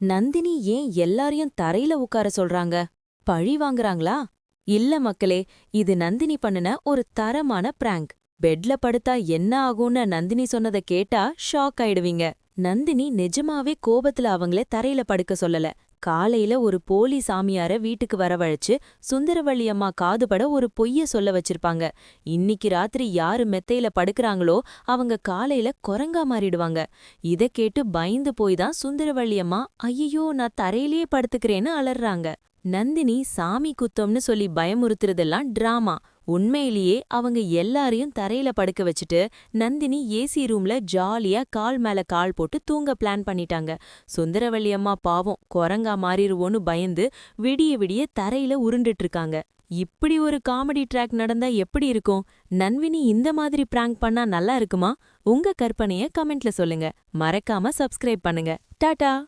நந்தினி ஏன் எல்லாரையும் தரையில உட்கார சொல்றாங்க? பழி வாங்குறாங்களா? இல்ல மக்களே, இது நந்தினி பண்ணுன ஒரு தரமான பிராங்க். பெட்ல படுத்தா என்ன ஆகும்னு நந்தினி சொன்னத கேட்டா ஷாக் ஆயிடுவீங்க. நந்தினி நிஜமாவே கோபத்துல அவங்கள தரையில படுக்க சொல்லல. காலையில ஒரு போலி சாமியார வீட்டுக்கு வரவழைச்சு சுந்தரவள்ளி அம்மா காதுபட ஒரு பொய்ய சொல்ல வச்சிருப்பாங்க. இன்னிக்கு ராத்திரி யாரு மெத்தையில படுக்கறாங்களோ அவங்க காலையில குரங்கா மாறிடுவாங்க. இத கேட்டு பயந்து போய் தான் சுந்தரவள்ளி அம்மா ஐயோ நான் தரையிலேயே படுத்துக்கிறேன்னு அலறாங்க. நந்தினி சாமி குத்தம்னு சொல்லி பயமுறுத்துறதெல்லாம் டிராமா. உண்மையிலேயே அவங்க எல்லாரையும் தரையில படுக்க வச்சுட்டு நந்தினி ஏசி ரூம்ல ஜாலியா கால் மேல கால் போட்டு தூங்க பிளான் பண்ணிட்டாங்க. சுந்தரவள்ளி அம்மா பாவம் குரங்கா மாறிருவோன்னு பயந்து விடிய விடிய தரையில உருண்டுட்டு இருக்காங்க. இப்படி ஒரு காமெடி ட்ராக் நடந்தா எப்படி இருக்கும்? நன்வினி இந்த மாதிரி பிராங்க் பண்ணா நல்லா இருக்குமா? உங்க கற்பனைய கமெண்ட்ல சொல்லுங்க. மறக்காம சப்ஸ்கிரைப் பண்ணுங்க. டாடா.